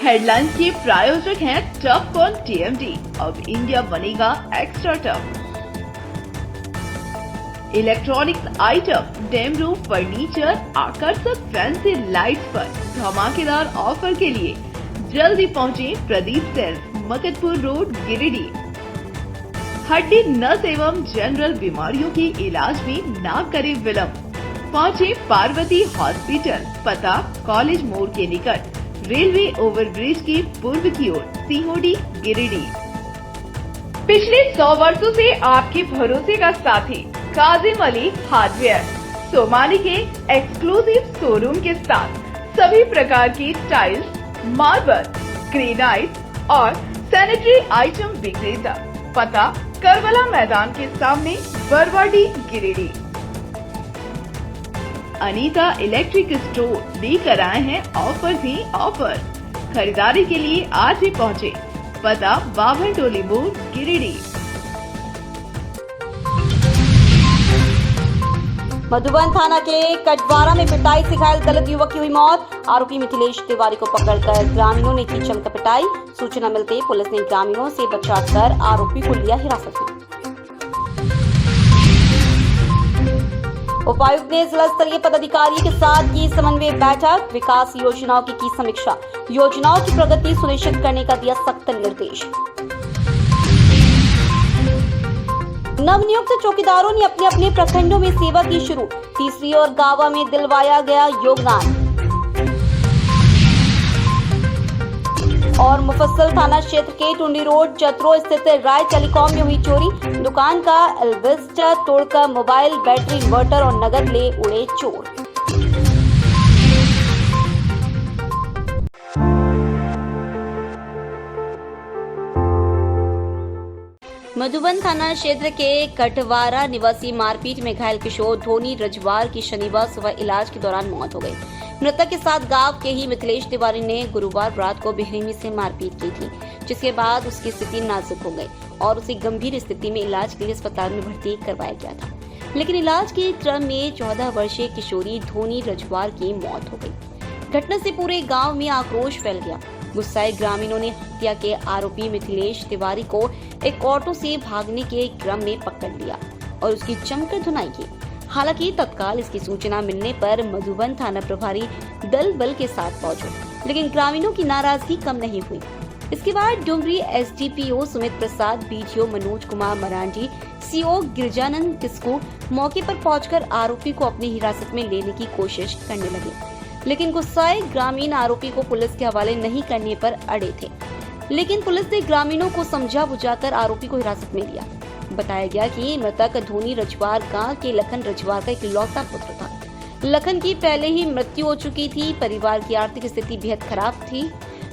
Headlines के प्रायोजक हैं टफकॉन टीएमटी। अब इंडिया बनेगा extra tough. Electronics item, dam roof furniture, आकर्षक फैंसी लाइट्स पर धमाकेदार ऑफर के लिए जल्दी पहुंचे प्रदीप सेल्स, मकतपुर रोड, गिरिडीह। हड्डी, नस एवं जनरल बीमारियों के इलाज में ना करे विलंब। पहुंचे पार्वती हॉस्पिटल, पता कॉलेज मोड़ के निकट, रेलवे ओवरब्रिज के पूर्व की ओर, सीहोडी, गिरिडीह। पिछले 100 वर्षों से आपके भरोसे का साथी काजिम अली हार्डवेयर, सोमानी के एक्सक्लूसिव शोरूम के साथ सभी प्रकार की टाइल्स, मार्बल, ग्रेनाइट और सैनिटरी आइटम विक्रेता। पता करबला मैदान के सामने, बरवाडी, गिरिडीह। अनीता इलेक्ट्रिक स्टोर लेकर आए हैं ऑफर ही ऑफर। खरीदारी के लिए आज ही पहुंचे। पता बाभन टोली मोड़, गिरिडीह। मधुबन थाना के कटवारा में पिटाई से घायल दलित युवक की हुई मौत। आरोपी मिथिलेश तिवारी को पकड़कर ग्रामीणों ने की जमकर पिटाई। सूचना मिलते ही पुलिस ने ग्रामीणों से बचाकर आरोपी को लिया हिरासत में। उपायुक्त ने जिला स्तरीय पदाधिकारियों के साथ की समन्वय बैठक। विकास योजनाओं की समीक्षा। योजनाओं की प्रगति सुनिश्चित करने का दिया सख्त निर्देश। नवनियुक्त चौकीदारों ने अपने अपने प्रखंडों में सेवा की शुरू। तीसरी और गावा में दिलवाया गया योगदान। और मुफस्सल थाना क्षेत्र के टुंडी रोड चतरो स्थित राय टेलीकॉम में हुई चोरी। दुकान का एल्वेस्टर तोड़कर मोबाइल, बैटरी, इन्वर्टर और नगद ले उड़े चोर। मधुबन थाना क्षेत्र के कटवारा निवासी मारपीट में घायल किशोर धोनी रजवार की शनिवार सुबह इलाज के दौरान मौत हो गई। मृतक के साथ गांव के ही मिथिलेश तिवारी ने गुरुवार रात को बेरहमी से मारपीट की थी, जिसके बाद उसकी स्थिति नाजुक हो गई और उसे गंभीर स्थिति में इलाज के लिए अस्पताल में भर्ती करवाया गया था। लेकिन इलाज के क्रम में 14 वर्षीय किशोरी धोनी रजवार की मौत हो गई। घटना से पूरे गाँव में आक्रोश फैल गया। गुस्साए ग्रामीणों ने हत्या के आरोपी मिथिलेश तिवारी को एक ऑटो से भागने के क्रम में पकड़ लिया और उसकी जमकर धुनाई की। हालांकि तत्काल इसकी सूचना मिलने पर मधुबन थाना प्रभारी दल बल के साथ पहुंचे, लेकिन ग्रामीणों की नाराजगी कम नहीं हुई। इसके बाद डुमरी एसडीपीओ सुमित प्रसाद, बीडीओ मनोज कुमार मरांडी, सीओ गिरिजानंद किस्कू मौके पर पहुंचकर आरोपी को अपनी हिरासत में लेने की कोशिश करने लगे, लेकिन गुस्साए ग्रामीण आरोपी को पुलिस के हवाले नहीं करने पर अड़े थे। लेकिन पुलिस ने ग्रामीणों को समझा बुझाकर आरोपी को हिरासत में लिया। बताया गया कि मृतक धोनी रजवार गांव के लखन रजवार का इकलौता पुत्र था। लखन की पहले ही मृत्यु हो चुकी थी। परिवार की आर्थिक स्थिति बेहद खराब थी।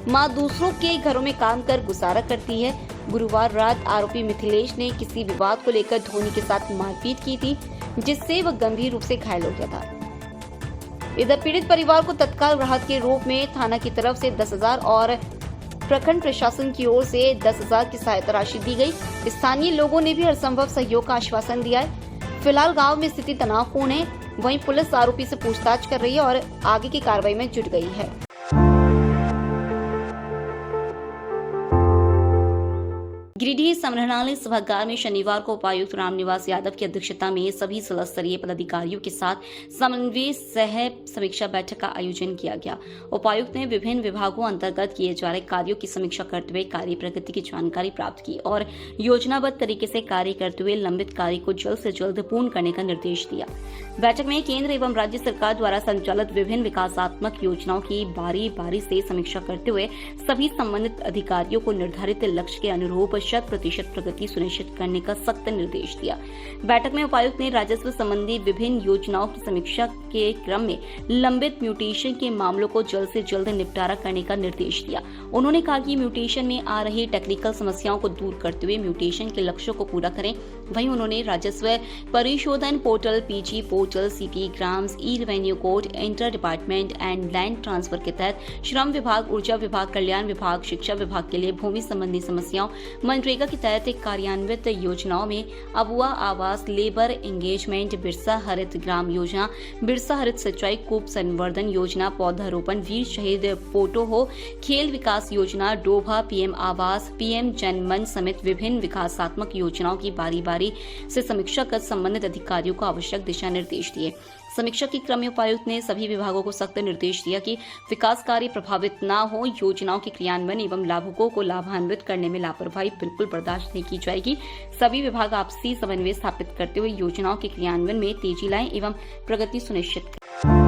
मां दूसरों के घरों में काम कर गुजारा करती है। गुरुवार रात आरोपी मिथिलेश ने किसी विवाद को लेकर धोनी के साथ मारपीट की थी, जिससे वह गंभीर रूप से घायल हो गया था। इधर पीड़ित परिवार को तत्काल राहत के रूप में थाना की तरफ से 10,000 और प्रखंड प्रशासन की ओर से 10,000 की सहायता राशि दी गई। स्थानीय लोगों ने भी हर संभव सहयोग का आश्वासन दिया है। फिलहाल गांव में स्थिति तनावपूर्ण है। वहीं पुलिस आरोपी से पूछताछ कर रही है और आगे की कार्रवाई में जुट गई है। गिरिडीह संग्रहालय सभागार में शनिवार को उपायुक्त रामनिवास यादव की अध्यक्षता में सभी जिला स्तरीय पदाधिकारियों के साथ समन्वय सह समीक्षा बैठक का आयोजन किया गया। उपायुक्त ने विभिन्न विभागों अंतर्गत किए जा रहे कार्यों की समीक्षा करते हुए कार्य प्रगति की जानकारी प्राप्त की और योजनाबद्ध तरीके से कार्य करते हुए लंबित कार्य को जल्द से जल्द पूर्ण करने का निर्देश दिया। बैठक में केंद्र एवं राज्य सरकार द्वारा संचालित विभिन्न विकासात्मक योजनाओं की बारी बारी से समीक्षा करते हुए सभी संबंधित अधिकारियों को निर्धारित लक्ष्य के अनुरूप 100% प्रगति सुनिश्चित करने का सख्त निर्देश दिया। बैठक में उपायुक्त ने राजस्व संबंधी विभिन्न योजनाओं की समीक्षा के क्रम में लंबित म्यूटेशन के मामलों को जल्द से जल्द निपटारा करने का निर्देश दिया। उन्होंने कहा कि म्यूटेशन में आ रही टेक्निकल समस्याओं को दूर करते हुए म्यूटेशन के लक्ष्यों को पूरा करें वहीं उन्होंने राजस्व परिशोधन portal, PG portal, city grams, E revenue code, inter department and land transfer के तहत श्रम विभाग, ऊर्जा विभाग, कल्याण विभाग, शिक्षा विभाग के लिए भूमि संबंधी समस्याओं, मनरेगा के तहत कार्यान्वित योजनाओं में अबुआ आवास, लेबर एंगेजमेंट, बिरसा हरित ग्राम योजना, बिरसा हरित सिंचाई कूप संवर्धन योजना, पौधारोपण, वीर शहीद पोटो हो, खेल विकास योजना, डोभा, पीएम आवास, पीएम जनमन समेत विभिन्न विकासात्मक योजनाओं की बारी से समीक्षा कर संबंधित अधिकारियों को आवश्यक दिशा निर्देश दिए। समीक्षा के क्रम में उपायुक्त ने सभी विभागों को सख्त निर्देश दिया कि विकास कार्य प्रभावित न हो, योजनाओं के क्रियान्वयन एवं लाभुकों को लाभान्वित करने में लापरवाही बिल्कुल बर्दाश्त नहीं की जाएगी। सभी विभाग आपसी समन्वय स्थापित करते हुए योजनाओं के क्रियान्वयन में तेजी लाएं एवं प्रगति सुनिश्चित करें।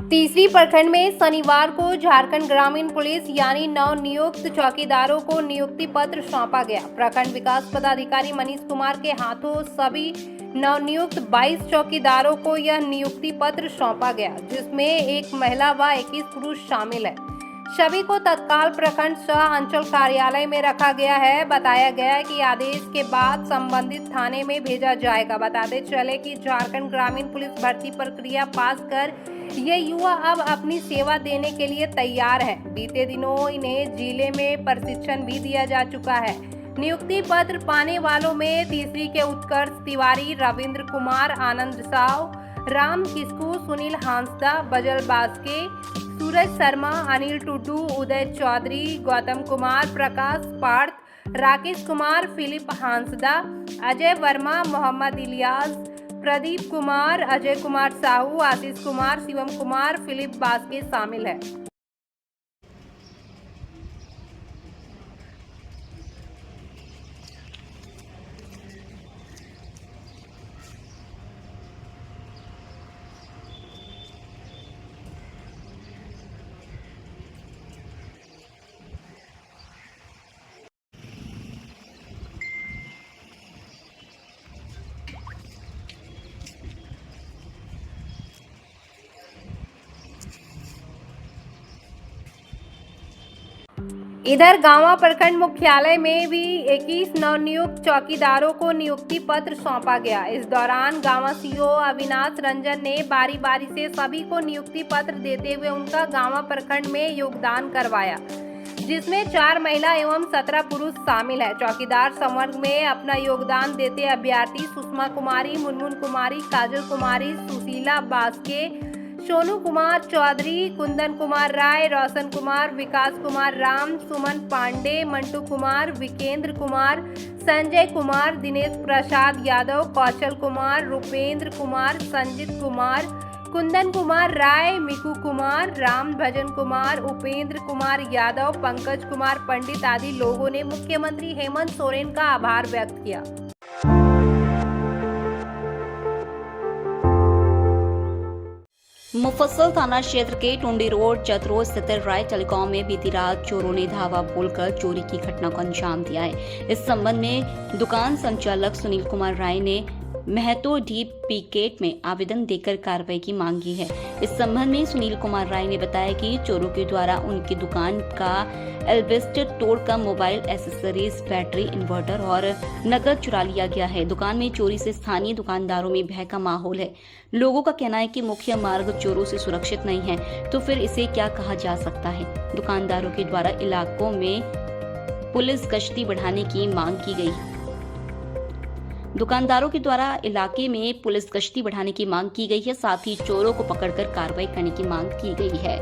तीसरी प्रखंड में शनिवार को झारखंड ग्रामीण पुलिस यानी नवनियुक्त चौकीदारों को नियुक्ति पत्र सौंपा गया। प्रखंड विकास पदाधिकारी मनीष कुमार के हाथों सभी नवनियुक्त 22 चौकीदारों को यह नियुक्ति पत्र सौंपा गया, जिसमें एक महिला व 21 पुरुष शामिल है। सभी को तत्काल प्रखंड सह अंचल कार्यालय में रखा गया है। बताया गया है कि आदेश के बाद संबंधित थाने में भेजा जाएगा। बताते चले कि झारखंड ग्रामीण पुलिस भर्ती प्रक्रिया पास कर ये युवा अब अपनी सेवा देने के लिए तैयार है। बीते दिनों इन्हें जिले में प्रशिक्षण भी दिया जा चुका है। नियुक्ति पत्र पाने वालों में तीसरी के उत्कर्ष तिवारी, रविंद्र कुमार, आनंद साव, राम किस्कू, सुनील हांसदा, बजल बास्के, सूरज शर्मा, अनिल टुडू, उदय चौधरी, गौतम कुमार, प्रकाश पार्थ, राकेश कुमार, फिलिप हांसदा, अजय वर्मा, मोहम्मद इलियास, प्रदीप कुमार, अजय कुमार साहू, आशीष कुमार, शिवम कुमार, फिलिप बास्के शामिल है। इधर गांवा प्रखंड मुख्यालय में भी 21 नवनियुक्त चौकीदारों को नियुक्ति पत्र सौंपा गया। इस दौरान गांवा सीओ अविनाश रंजन ने बारी बारी से सभी को नियुक्ति पत्र देते हुए उनका गांवा प्रखंड में योगदान करवाया, जिसमें 4 महिला एवं 17 पुरुष शामिल है। चौकीदार संवर्ग में अपना योगदान देते अभ्यर्थी सुषमा कुमारी, मुनमुन कुमारी, काजल कुमारी, सुशीला बास्के, सोनू कुमार चौधरी, कुंदन कुमार राय, रोशन कुमार, विकास कुमार राम, सुमन पांडे, मंटू कुमार, विकेंद्र कुमार, संजय कुमार, दिनेश प्रसाद यादव, कौशल कुमार, रुपेंद्र कुमार, संजीत कुमार, कुंदन कुमार राय, मिकू कुमार, राम भजन कुमार, उपेंद्र कुमार यादव, पंकज कुमार पंडित आदि लोगों ने मुख्यमंत्री हेमंत सोरेन का आभार व्यक्त किया। मुफस्सल थाना क्षेत्र के टुंडी रोड चतरो स्थित राय टेलीकॉम में बीती रात चोरों ने धावा बोलकर चोरी की घटना को अंजाम दिया है। इस संबंध में दुकान संचालक सुनील कुमार राय ने महतो डीप पीकेट में आवेदन देकर कार्रवाई की मांग की है। इस संबंध में सुनील कुमार राय ने बताया कि चोरों के द्वारा उनकी दुकान का एल्बेस्टर तोड़कर मोबाइल एसेसरीज, बैटरी, इन्वर्टर और नकद चुरा लिया गया है। दुकान में चोरी से स्थानीय दुकानदारों में भय का माहौल है। लोगों का कहना है कि मुख्य मार्ग चोरों से सुरक्षित नहीं है, तो फिर इसे क्या कहा जा सकता है। दुकानदारों के द्वारा इलाकों में पुलिस गश्ती बढ़ाने की मांग की गई। दुकानदारों के द्वारा इलाके में पुलिस गश्ती बढ़ाने की मांग की गई है, साथ ही चोरों को पकड़कर कार्रवाई करने की मांग की गई है।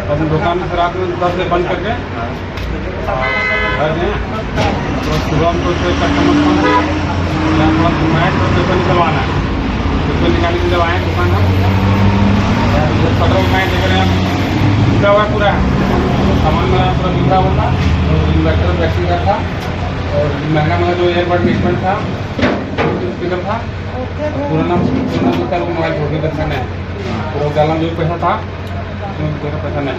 अपनी दुकान में रात में 10 बजे बंद करके घर में तो सुबह में तो कस्टमर मैच तो पेपर निकलवाना है। पेपर निकाल के जब आए दुकान हम 17 मैच लेकर बिका हुआ पूरा सामान मेरा पूरा बिका हुआ था और इन्वर्टर बैटरी का था और महंगा महंगा जो एयरबड रिस्पेंट था स्पीकर था पुराना दुकान को मोबाइल छोड़ के पैसा नहीं पूरा उजाला जो पैसा था पैसा नहीं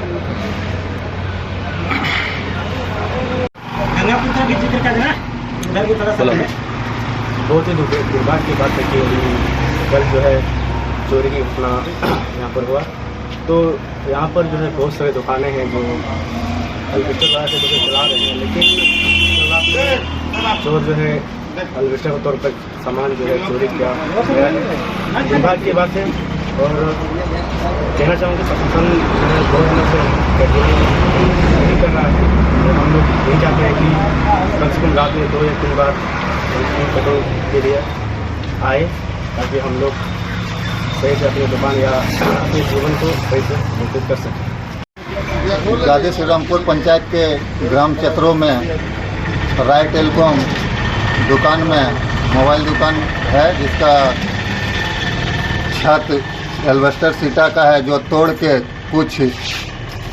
बहुत ही दुर्भाग्य की बात है कि कल जो है चोरी की घटना यहाँ पर हुआ। तो यहाँ पर जो है बहुत सारी दुकानें हैं जो अलवेस्टर वाला से जो चला रहे हैं, लेकिन चोर जो है अलवेस्टर के तौर पर सामान जो है चोरी किया गया है। दुर्भाग्य की बात है और कहना चाहूँगा प्रशासन जो है बहुत दिनों से नहीं कर रहा है। तो हम लोग यही चाहते हैं कि कम से कम रात में 2 या 3 बार पेट्रोल के लिए आए, ताकि हम लोग सही से अपनी दुकान या अपने जीवन को सही से व्यतीत कर सकें। गाजी श्रीरामपुर पंचायत के ग्राम चतरों में राय टेलीकॉम दुकान में मोबाइल दुकान है, जिसका छत एल्वेस्टर सीटा का है, जो तोड़ के कुछ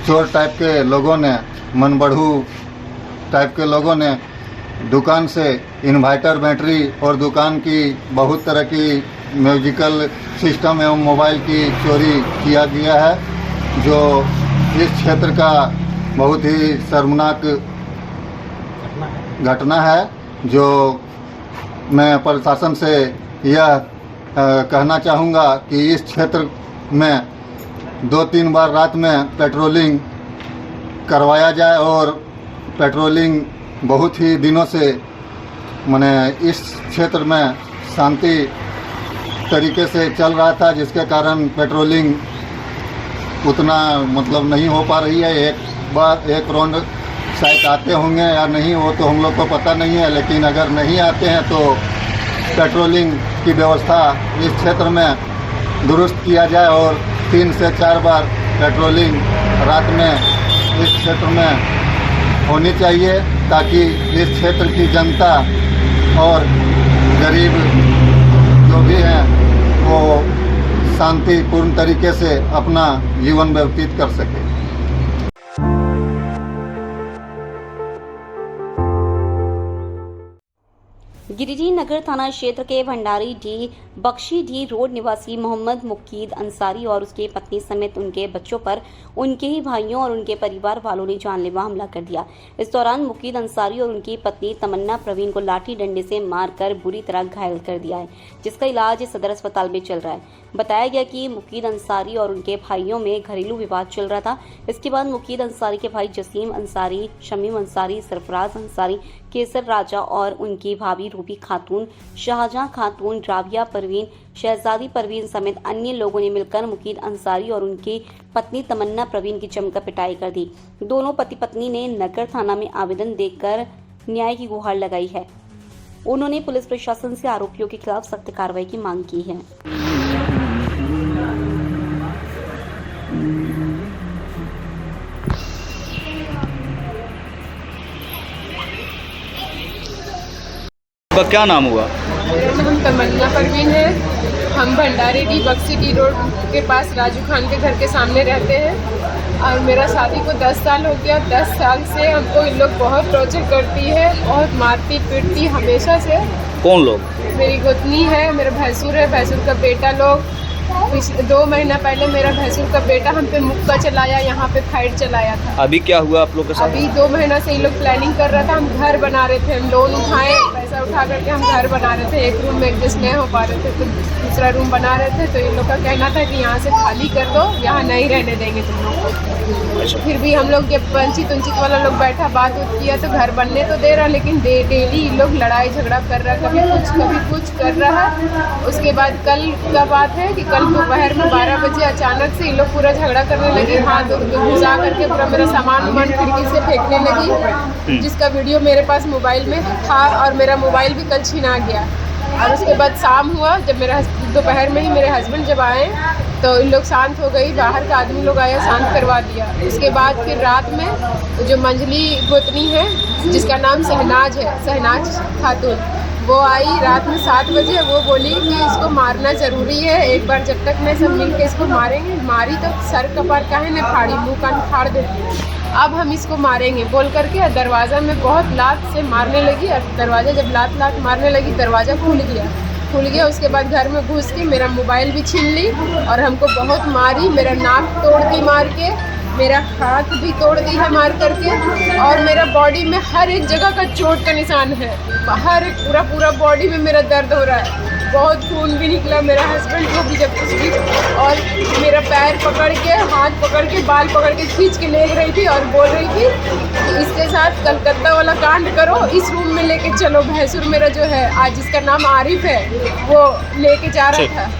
चोर टाइप के लोगों ने, मनबढ़ू टाइप के लोगों ने दुकान से इन्वर्टर, बैटरी और दुकान की बहुत तरह की म्यूजिकल सिस्टम एवं मोबाइल की चोरी किया गया है, जो इस क्षेत्र का बहुत ही शर्मनाक घटना है। जो मैं प्रशासन से यह कहना चाहूँगा कि इस क्षेत्र में 2-3 बार रात में पेट्रोलिंग करवाया जाए, और पेट्रोलिंग बहुत ही दिनों से माने इस क्षेत्र में शांति तरीके से चल रहा था, जिसके कारण पेट्रोलिंग उतना मतलब नहीं हो पा रही है। एक राउंड शायद आते होंगे या नहीं, वो तो हम लोग को पता नहीं है, लेकिन अगर नहीं आते हैं तो पेट्रोलिंग की व्यवस्था इस क्षेत्र में दुरुस्त किया जाए और 3 से 4 बार पेट्रोलिंग रात में इस क्षेत्र में होनी चाहिए, ताकि इस क्षेत्र की जनता और गरीब जो भी हैं वो शांतिपूर्ण तरीके से अपना जीवन व्यतीत कर सके। गिरिडीह नगर थाना क्षेत्र के Bhandari D Bakshi D road निवासी मोहम्मद मुकीद अंसारी और उसकी पत्नी समेत उनके बच्चों पर उनके ही भाइयों और उनके परिवार वालों ने जानलेवा हमला कर दिया। इस दौरान मुकीद अंसारी और उनकी पत्नी तमन्ना प्रवीण को लाठी डंडे से मारकर बुरी तरह घायल कर दिया है, जिसका इलाज सदर अस्पताल में चल रहा है। बताया गया कि मुकीद अंसारी और उनके भाइयों में घरेलू विवाद चल रहा था। इसके बाद मुकीद अंसारी के भाई जसीम अंसारी, शमीम अंसारी, सरफराज अंसारी, केसर राजा और उनकी भाभी रूबी खातून, शाहजहां खातून, राबिया परवीन, शहजादी परवीन समेत अन्य लोगों ने मिलकर मुकीद अंसारी और उनकी पत्नी तमन्ना प्रवीण की जमकर पिटाई कर दी। दोनों पति पत्नी ने नगर थाना में आवेदन देकर न्याय की गुहार लगाई है। उन्होंने पुलिस प्रशासन से आरोपियों के खिलाफ सख्त कार्रवाई की मांग की है। क्या नाम हुआ? हम तमन्ना परवीन है। हम Bhandari D Bakshi D road के पास राजू खान के घर के सामने रहते हैं और मेरा शादी को 10 साल हो गया। 10 साल से हमको इन लोग बहुत टॉर्चर करती है, बहुत मारती पीटती हमेशा से। कौन लोग? मेरी गोतनी है, मेरा भैंसुर है, भैंसुर का बेटा लोग। 2 महीना पहले मेरा भैंसुर का बेटा हम पे मुक्का चलाया, यहाँ पे फाइट चलाया था। अभी क्या हुआ आप लोग के साथ? अभी 2 महीना से ये लोग प्लानिंग कर रहा था। हम घर बना रहे थे, हम लोन उठाए, पैसा उठा करके हम घर बना रहे थे। एक रूम में एडजस्ट नहीं हो पा रहे थे तो दूसरा रूम बना रहे थे। तो इन लोग का कहना था कि यहाँ से खाली कर दो, यहाँ नहीं रहने देंगे तुम लोग को। फिर भी हम लोग जब पंचित वाला लोग बैठा बात किया तो घर बनने तो दे रहा, लेकिन डेली इन लोग लड़ाई झगड़ा कर रहा, कभी कुछ कर रहा। उसके बाद कल का बात है कि कल दोपहर में 12 बजे अचानक से इन लोग पूरा झगड़ा करने लगे, हाथ घुसा करके पूरा मेरा सामान खिड़की से फेंकने लगी, जिसका वीडियो मेरे पास मोबाइल में था और मेरा मोबाइल भी कल छीना गया। और उसके बाद शाम हुआ, जब मेरा दोपहर में ही मेरे हस्बैंड जब आए तो इन लोग शांत हो गई, बाहर का आदमी लोग आया, शांत करवा दिया। उसके बाद फिर रात में जो मंजली गोतनी है जिसका नाम शहनाज है, शहनाज खातून, वो आई रात में 7 बजे। वो बोली कि इसको मारना ज़रूरी है, एक बार जब तक मैं सब मिल के इसको मारेंगे। मारी तो सर कपार काहे ने फाड़ी, मुँह कान फाड़ देती, अब हम इसको मारेंगे बोल करके दरवाज़ा में बहुत लात से मारने लगी। और दरवाज़ा जब लात मारने लगी, दरवाज़ा खुल गया। उसके बाद घर में घुस के मेरा मोबाइल भी छीन ली और हमको बहुत मारी, मेरा नाक तोड़ दी मार के। मेरा हाथ भी तोड़ दी है मार करके, और मेरा बॉडी में हर एक जगह का चोट का निशान है। हर एक पूरा बॉडी में मेरा दर्द हो रहा है, बहुत खून भी निकला। मेरा हस्बैंड को भी जब कुछ भी, और मेरा पैर पकड़ के, हाथ पकड़ के, बाल पकड़ के खींच के ले रही थी और बोल रही थी कि इसके साथ कलकत्ता वाला कांड करो, इस रूम में लेके चलो। भैंसुर मेरा जो है, आज जिसका नाम आरिफ है, वो लेके जा रहा था।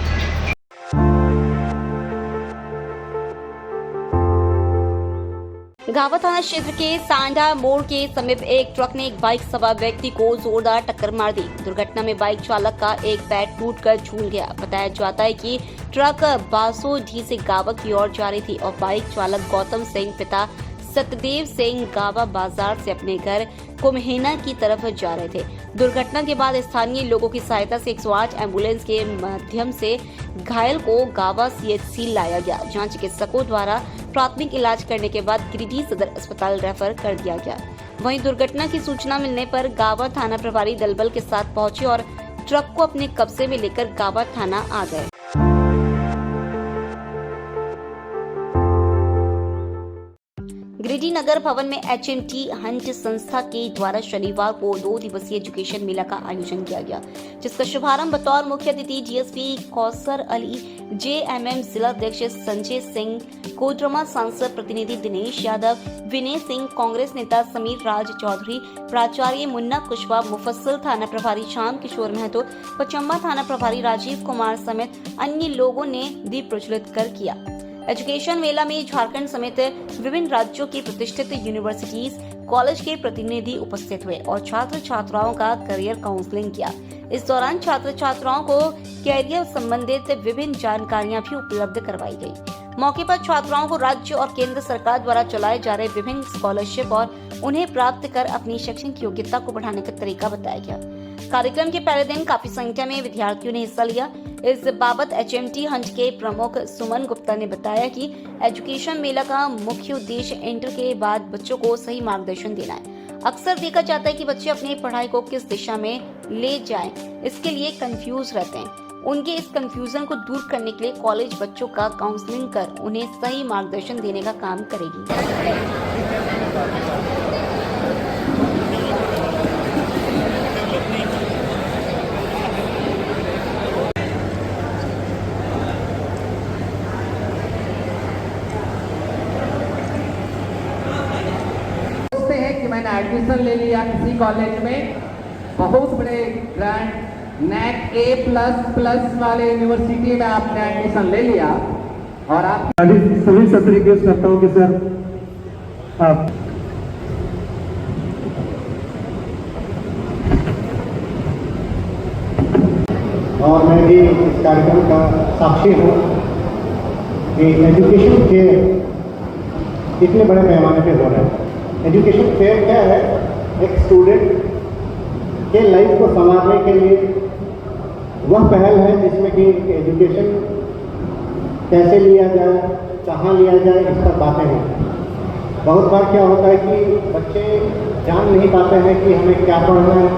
गावा थाना क्षेत्र के सांडा मोड़ के समीप एक ट्रक ने एक बाइक सवार व्यक्ति को जोरदार टक्कर मार दी। दुर्घटना में बाइक चालक का एक पैर टूटकर झूल गया। बताया जाता है कि ट्रक बासोडी से गावा की ओर जा रही थी और बाइक चालक गौतम सिंह पिता सतदेव सिंह गावा बाजार से अपने घर कुम्हेना की तरफ जा रहे थे। दुर्घटना के बाद स्थानीय लोगों की सहायता से 108 एम्बुलेंस के माध्यम से घायल को गावा CHC लाया गया, जहां चिकित्सकों द्वारा प्राथमिक इलाज करने के बाद गिरिडीह सदर अस्पताल रेफर कर दिया गया। वहीं दुर्घटना की सूचना मिलने पर गावा थाना प्रभारी दलबल के साथ पहुंचे और ट्रक को अपने कब्जे में लेकर गावा थाना आ गए। गिरिडीह नगर भवन में HMT हंट संस्था के द्वारा शनिवार को 2 दिवसीय एजुकेशन मेला का आयोजन किया गया, जिसका शुभारंभ बतौर मुख्य अतिथि DSP कौसर अली, JMM जिला अध्यक्ष संजय सिंह, कोडरमा सांसद प्रतिनिधि दिनेश यादव, विनय सिंह, कांग्रेस नेता समीर राज चौधरी, प्राचार्य मुन्ना कुशवाहा, मुफस्सिल थाना प्रभारी श्याम किशोर महतो, पचम्बा थाना प्रभारी राजीव कुमार समेत अन्य लोगों ने दीप प्रज्वलित कर किया। एजुकेशन मेला में झारखंड समेत विभिन्न राज्यों की प्रतिष्ठित यूनिवर्सिटीज, कॉलेज के प्रतिनिधि उपस्थित हुए और छात्र छात्राओं का करियर काउंसलिंग किया। इस दौरान छात्र छात्राओं को कैरियर संबंधित विभिन्न जानकारियां भी उपलब्ध करवाई गई। मौके पर छात्राओं को राज्य और केंद्र सरकार द्वारा चलाए जा रहे विभिन्न स्कॉलरशिप और उन्हें प्राप्त कर अपनी शैक्षणिक योग्यता को बढ़ाने का तरीका बताया गया। कार्यक्रम के पहले दिन काफी संख्या में विद्यार्थियों ने हिस्सा लिया। इस बाबत HMT हंट के प्रमुख सुमन गुप्ता ने बताया कि एजुकेशन मेला का मुख्य उद्देश्य इंटर के बाद बच्चों को सही मार्गदर्शन देना है। अक्सर देखा जाता है कि बच्चे अपनी पढ़ाई को किस दिशा में ले जाएं, इसके लिए कंफ्यूज रहते हैं। उनके इस कंफ्यूजन को दूर करने के लिए कॉलेज बच्चों का काउंसलिंग कर उन्हें सही मार्गदर्शन देने का काम करेगी। कि मैंने एडमिशन ले लिया किसी कॉलेज में, बहुत बड़े ग्रैंड NAC A++ वाले यूनिवर्सिटी में आपने एडमिशन ले लिया और आप सभी से रिक्वेस्ट करता हूँ कि सर आप और मैं भी इस कार्यक्रम का साक्षी हूँ कि एजुकेशन फेयर इतने बड़े पैमाने पे हो रहा है। एजुकेशन फेयर क्या है? एक स्टूडेंट के लाइफ को संवारने के लिए वह पहल है जिसमें कि एजुकेशन कैसे लिया जाए, कहाँ लिया जाए, इस पर बातें हैं। बहुत बार क्या होता है कि बच्चे जान नहीं पाते हैं कि हमें क्या पढ़ना है,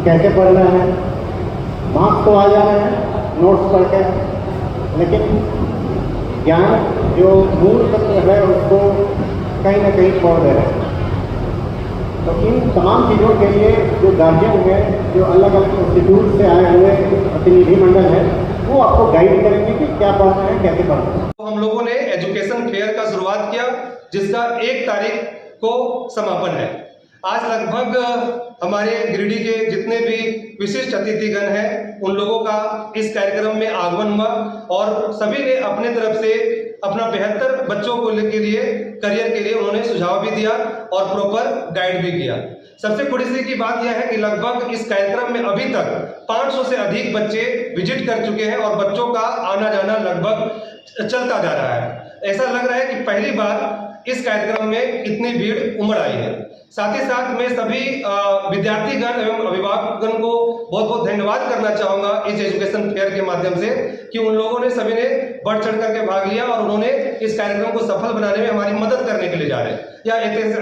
कैसे पढ़ना है। मार्क्स तो आ जा रहे हैं नोट्स पढ़ के, लेकिन ज्ञान जो मूल तत्व है उसको कहीं ना कहीं छोड़ दे रहे हैं। तो इन तमाम चीज़ों के लिए जो गार्जियन है, जो अलग अलग इंस्टीट्यूट से आए हुए प्रतिनिधि मंडल है, वो आपको गाइड करेंगे कि क्या पढ़ना है, कैसे पढ़ना है। तो हम लोगों ने एजुकेशन फेयर का शुरुआत किया, जिसका 1 तारीख को समापन है। आज लगभग हमारे गिरिडीह के जितने भी विशिष्ट अतिथिगण हैं, उन लोगों का इस कार्यक्रम में आगमन हुआ और सभी ने अपने तरफ से अपना बेहतर बच्चों को के लिए, करियर के लिए उन्होंने सुझाव भी दिया और प्रॉपर गाइड भी किया। सबसे खुशी की बात यह है कि लगभग इस कार्यक्रम में अभी तक 500 से अधिक बच्चे विजिट कर चुके हैं और बच्चों का आना जाना लगभग चलता जा रहा है। ऐसा लग रहा है कि पहली बार इस कार्यक्रम में इतनी भीड़ उमड़ आई है। साथ ही साथ मैं सभी विद्यार्थीगण एवं अभिभावकगण को बहुत बहुत धन्यवाद करना चाहूँगा इस एजुकेशन फेयर के माध्यम से कि उन लोगों ने सभी ने बढ़ चढ़ करके भाग लिया और उन्होंने इस कार्यक्रम को सफल बनाने में हमारी मदद करने के लिए जा रहे हैं। यह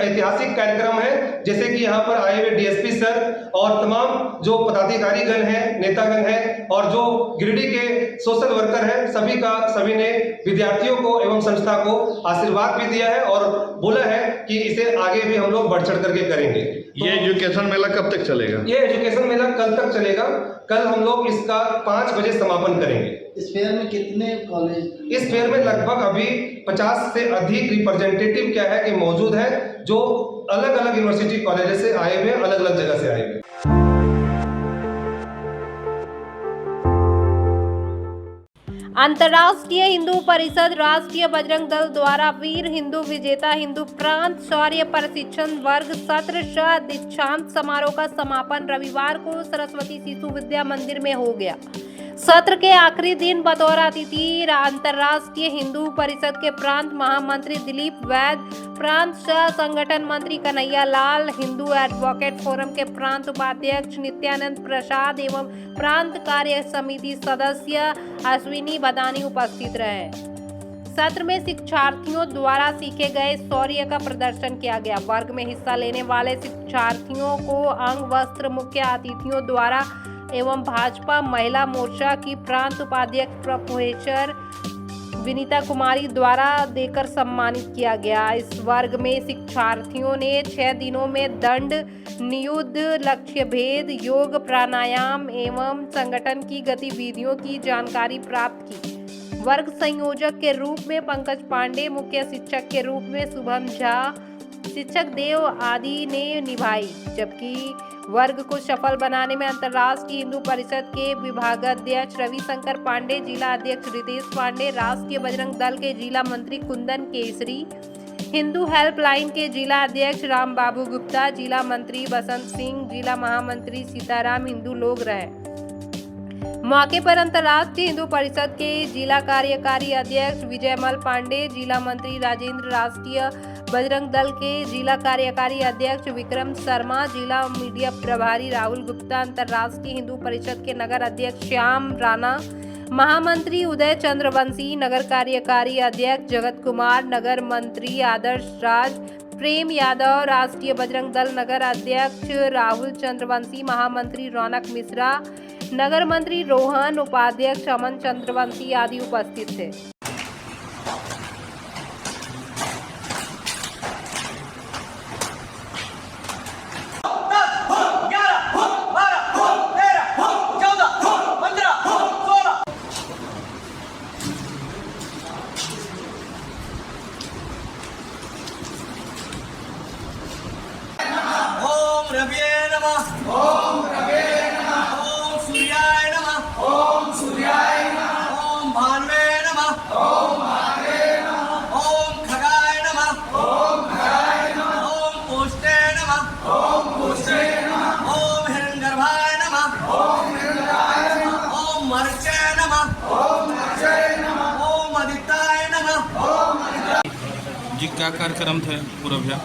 ऐतिहासिक कार्यक्रम है, जैसे कि यहाँ पर आए हुए डीएसपी सर और तमाम जो पदाधिकारीगण हैं, नेतागण हैं और जो गिरिडीह के सोशल वर्कर हैं, सभी ने विद्यार्थियों को एवं संस्था को आशीर्वाद भी दिया है और बोला है कि इसे आगे भी हम लोग बढ़ चढ़ करके करेंगे। ये एजुकेशन मेला कब तक चलेगा? ये एजुकेशन मेला कल तक चलेगा। कल हम लोग इसका 5 बजे समापन करेंगे। इस फेयर में कितने कॉलेज? इस फेयर में लगभग अभी 50 से अधिक रिप्रेजेंटेटिव क्या है कि मौजूद है, जो अलग अलग यूनिवर्सिटी कॉलेज से आए हुए, अलग अलग जगह से आए हुए। अंतर्राष्ट्रीय हिंदू परिषद राष्ट्रीय बजरंग दल द्वारा वीर हिंदू विजेता हिंदू प्रांत शौर्य प्रशिक्षण वर्ग सत्र सह दीक्षांत समारोह का समापन रविवार को सरस्वती शिशु विद्या मंदिर में हो गया। सत्र के आखिरी दिन बतौर अतिथि अंतर्राष्ट्रीय हिंदू परिषद के प्रांत महामंत्री दिलीप वैद्य, प्रांत सह संगठन मंत्री कन्हैया लाल, हिंदू एडवोकेट फोरम के प्रांत उपाध्यक्ष नित्यानंद प्रसाद एवं प्रांत कार्य समिति सदस्य अश्विनी बदानी उपस्थित रहे। सत्र में शिक्षार्थियों द्वारा सीखे गए शौर्य का प्रदर्शन किया गया। वर्ग में हिस्सा लेने वाले शिक्षार्थियों को अंग वस्त्र मुख्य अतिथियों द्वारा एवं भाजपा महिला मोर्चा की प्रांत उपाध्यक्ष प्रोफेसर विनीता कुमारी द्वारा देकर सम्मानित किया गया। इस वर्ग में शिक्षार्थियों ने 6 दिनों में दंड, नियुद्ध, लक्ष्य भेद, योग, प्राणायाम एवं संगठन की गतिविधियों की जानकारी प्राप्त की। वर्ग संयोजक के रूप में पंकज पांडे, मुख्य शिक्षक के रूप में शुभम झा, शिक्षक देव आदि ने निभाई, जबकि वर्ग को सफल बनाने में अंतर्राष्ट्रीय हिंदू परिषद के विभागाध्यक्ष रविशंकर पांडे, जिला अध्यक्ष रितेश पांडे, राष्ट्रीय बजरंग दल के जिला मंत्री कुंदन केसरी, हिंदू हेल्पलाइन के जिला अध्यक्ष राम बाबू गुप्ता, जिला मंत्री बसंत सिंह, जिला महामंत्री सीताराम हिंदू लोग रहे। मौके पर अंतर्राष्ट्रीय हिंदू परिषद के जिला कार्यकारी अध्यक्ष विजयमल पांडे, जिला मंत्री राजेंद्र, राष्ट्रीय बजरंग दल के जिला कार्यकारी अध्यक्ष विक्रम शर्मा, जिला मीडिया प्रभारी राहुल गुप्ता, अंतर्राष्ट्रीय हिंदू परिषद के नगर अध्यक्ष श्याम राणा, महामंत्री उदय चंद्रवंशी, नगर कार्यकारी अध्यक्ष जगत कुमार, नगर मंत्री आदर्श राज, प्रेम यादव, राष्ट्रीय बजरंग दल नगर अध्यक्ष राहुल चंद्रवंशी, महामंत्री रौनक मिश्रा, नगर मंत्री रोहन, उपाध्यक्ष अमन चंद्रवंशी आदि उपस्थित थे। जी क्या कार्यक्रम थे पूरा भैया?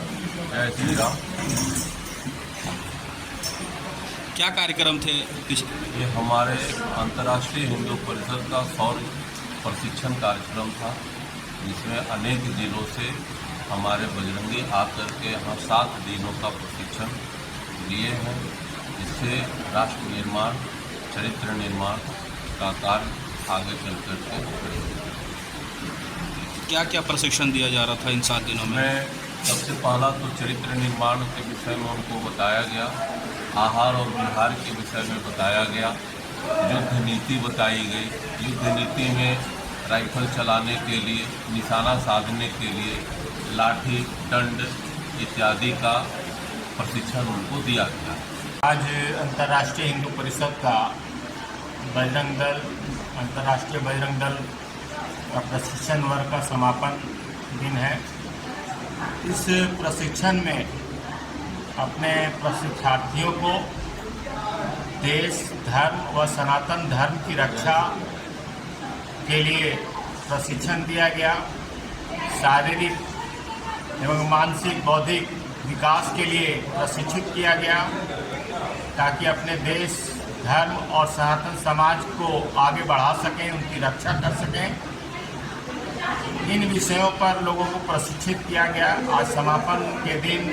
श्री राम। क्या कार्यक्रम थे? ये हमारे अंतर्राष्ट्रीय हिंदू परिषद का शौर्य प्रशिक्षण कार्यक्रम था, जिसमें अनेक जिलों से हमारे बजरंगी आकर के यहाँ 7 दिनों का प्रशिक्षण लिए हैं, जिससे राष्ट्र निर्माण, चरित्र निर्माण का कार्य आगे चल करके। क्या क्या प्रशिक्षण दिया जा रहा था इन 7 दिनों में? सबसे पहला तो चरित्र निर्माण के विषय में उनको बताया गया, आहार और विहार के विषय में बताया गया, युद्ध नीति बताई गई। युद्ध नीति में राइफल चलाने के लिए, निशाना साधने के लिए लाठी, दंड इत्यादि का प्रशिक्षण उनको दिया गया। आज अंतर्राष्ट्रीय हिंदू परिषद का बजरंग दल, अंतर्राष्ट्रीय बजरंग दल का प्रशिक्षण वर्ग का समापन दिन है। इस प्रशिक्षण में अपने प्रशिक्षार्थियों को देश, धर्म व सनातन धर्म की रक्षा के लिए प्रशिक्षण दिया गया। शारीरिक एवं मानसिक बौद्धिक विकास के लिए प्रशिक्षित किया गया, ताकि अपने देश, धर्म और सनातन समाज को आगे बढ़ा सकें, उनकी रक्षा कर सकें। इन विषयों पर लोगों को प्रशिक्षित किया गया। आज समापन के दिन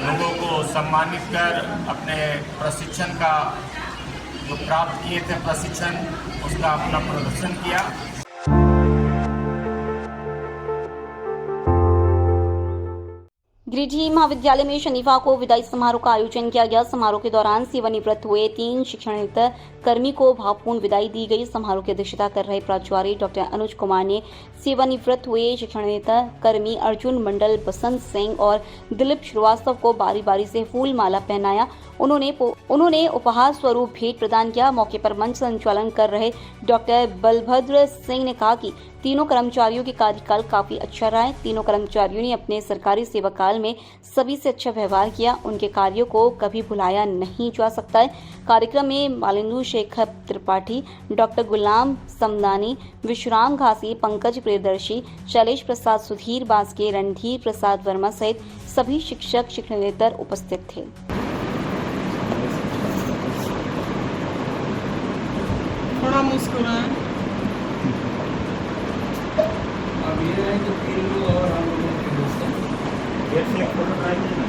लोगों को सम्मानित कर अपने प्रशिक्षण का जो प्राप्त किए थे प्रशिक्षण, उसका अपना प्रदर्शन किया। गिरिडीह महाविद्यालय में शनिवार को विदाई समारोह का आयोजन किया गया। समारोह के दौरान सेवानिवृत्त हुए 3 शिक्षणेतर कर्मी को भावपूर्ण विदाई दी गई। समारोह की अध्यक्षता कर रहे प्राचार्य डॉक्टर अनुज कुमार ने सेवानिवृत्त हुए शिक्षणेतर कर्मी अर्जुन मंडल, बसंत सिंह और दिलीप श्रीवास्तव को बारी बारी से फूल माला पहनाया। उन्होंने उपहार स्वरूप भेंट प्रदान किया। मौके पर मंच संचालन कर रहे डॉक्टर बलभद्र सिंह ने कहा कि तीनों कर्मचारियों के कार्यकाल काफी अच्छा रहा है। तीनों कर्मचारियों ने अपने सरकारी सेवा काल में सभी से अच्छा व्यवहार किया। उनके कार्यों को कभी भुलाया नहीं जा सकता है। कार्यक्रम में मालिंदु शेखर त्रिपाठी, डॉक्टर गुलाम समदानी, विश्राम घासी, पंकज प्रियदर्शी, शैलेश प्रसाद, सुधीर बास्के, रणधीर प्रसाद वर्मा सहित सभी शिक्षक शिक्षणेतर उपस्थित थे। थोड़ा मुस्कुराएं। अब ये है कि 3 लोग और हम लोगों के दोस्त हैं। एक से एक फोटो ट्राई करना।